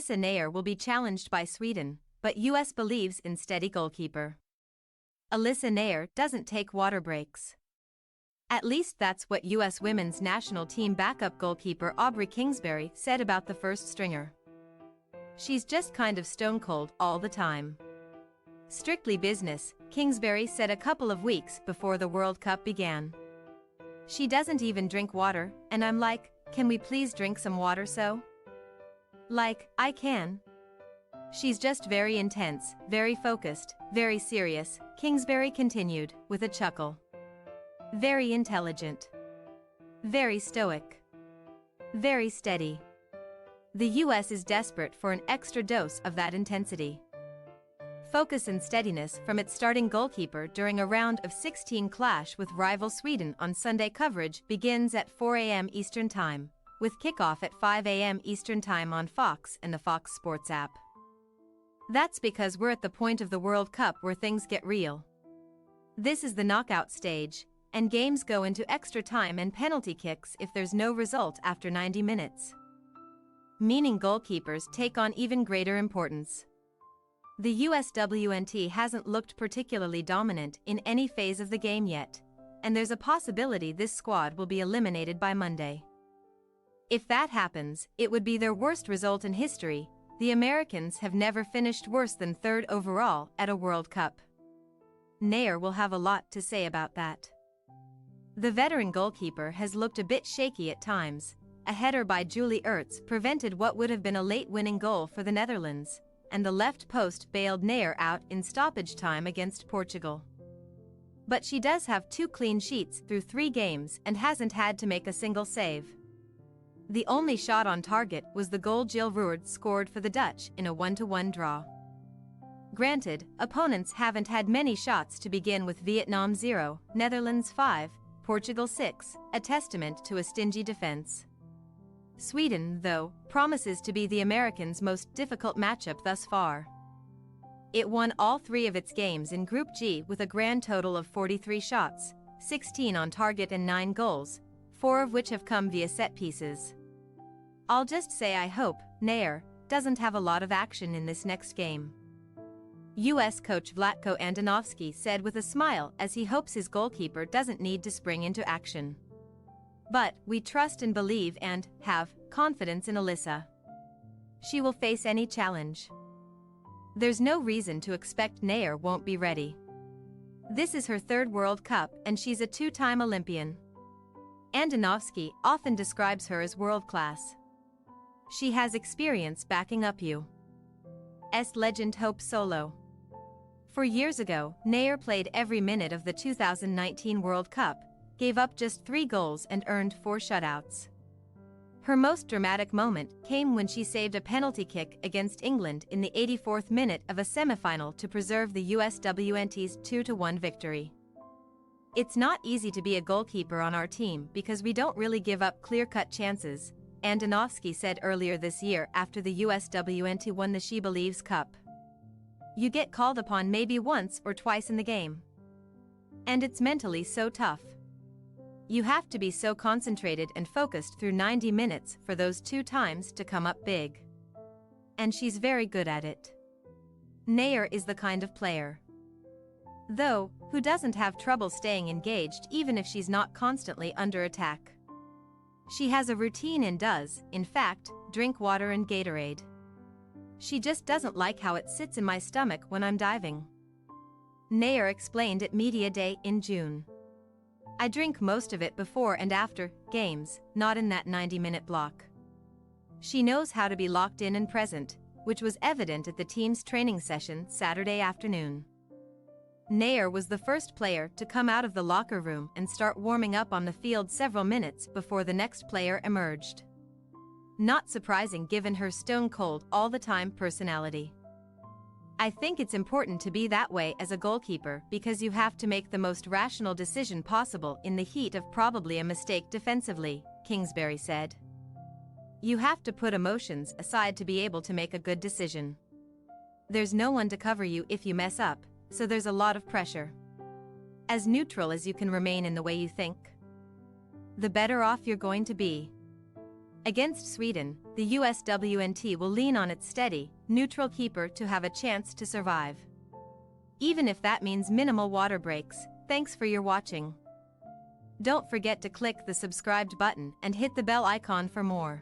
Alyssa Naeher will be challenged by Sweden, but US believes in steady goalkeeper. Alyssa Naeher doesn't take water breaks. At least that's what US women's national team backup goalkeeper Aubrey Kingsbury said about the first stringer. She's just kind of stone cold all the time. Strictly business, Kingsbury said a couple of weeks before the World Cup began. She doesn't even drink water, and I'm like, can we please drink some water so? Like, I can. She's just very intense, very focused, very serious, Kingsbury continued, with a chuckle. Very intelligent. Very stoic. Very steady. The US is desperate for an extra dose of that intensity. Focus and steadiness from its starting goalkeeper during a round of 16 clash with rival Sweden on Sunday. Coverage begins at 4 a.m. Eastern Time, with kickoff at 5 a.m. Eastern Time on Fox and the Fox Sports app. That's because we're at the point of the World Cup where things get real. This is the knockout stage, and games go into extra time and penalty kicks if there's no result after 90 minutes. Meaning goalkeepers take on even greater importance. The USWNT hasn't looked particularly dominant in any phase of the game yet, and there's a possibility this squad will be eliminated by Monday. If that happens, it would be their worst result in history. The Americans have never finished worse than third overall at a World Cup. Naeher will have a lot to say about that. The veteran goalkeeper has looked a bit shaky at times. A header by Julie Ertz prevented what would have been a late winning goal for the Netherlands, and the left post bailed Naeher out in stoppage time against Portugal. But she does have 2 clean sheets through 3 games and hasn't had to make a single save. The only shot on target was the goal Jill Roord scored for the Dutch in a 1-1 draw. Granted, opponents haven't had many shots to begin with. Vietnam 0, Netherlands 5, Portugal 6, a testament to a stingy defense. Sweden, though, promises to be the Americans' most difficult matchup thus far. It won all 3 of its games in Group G with a grand total of 43 shots, 16 on target and 9 goals, 4 of which have come via set pieces. I'll just say I hope Naeher doesn't have a lot of action in this next game. US coach Vlatko Andonovski said with a smile as he hopes his goalkeeper doesn't need to spring into action. But we trust and believe and have confidence in Alyssa. She will face any challenge. There's no reason to expect Naeher won't be ready. This is her 3rd World Cup and she's a 2-time Olympian. Andonovski often describes her as world-class. She has experience backing up U.S. legend Hope Solo. 4 years ago, Naeher played every minute of the 2019 World Cup, gave up just 3 goals and earned 4 shutouts. Her most dramatic moment came when she saved a penalty kick against England in the 84th minute of a semifinal to preserve the USWNT's 2-1 victory. It's not easy to be a goalkeeper on our team because we don't really give up clear-cut chances, Andonovski said earlier this year after the USWNT won the She Believes Cup. You get called upon maybe once or twice in the game. And it's mentally so tough. You have to be so concentrated and focused through 90 minutes for those 2 times to come up big. And she's very good at it. Naeher is the kind of player, though, who doesn't have trouble staying engaged even if she's not constantly under attack. She has a routine and does, in fact, drink water and Gatorade. She just doesn't like how it sits in my stomach when I'm diving. Naeher explained at Media Day in June. I drink most of it before and after games, not in that 90-minute block. She knows how to be locked in and present, which was evident at the team's training session Saturday afternoon. Naeher was the first player to come out of the locker room and start warming up on the field several minutes before the next player emerged. Not surprising given her stone-cold all-the-time personality. I think it's important to be that way as a goalkeeper because you have to make the most rational decision possible in the heat of probably a mistake defensively, Kingsbury said. You have to put emotions aside to be able to make a good decision. There's no one to cover you if you mess up, so there's a lot of pressure. As neutral as you can remain in the way you think, the better off you're going to be. Against Sweden, the USWNT will lean on its steady, neutral keeper to have a chance to survive. Even if that means minimal water breaks. Thanks for your watching. Don't forget to click the subscribed button and hit the bell icon for more.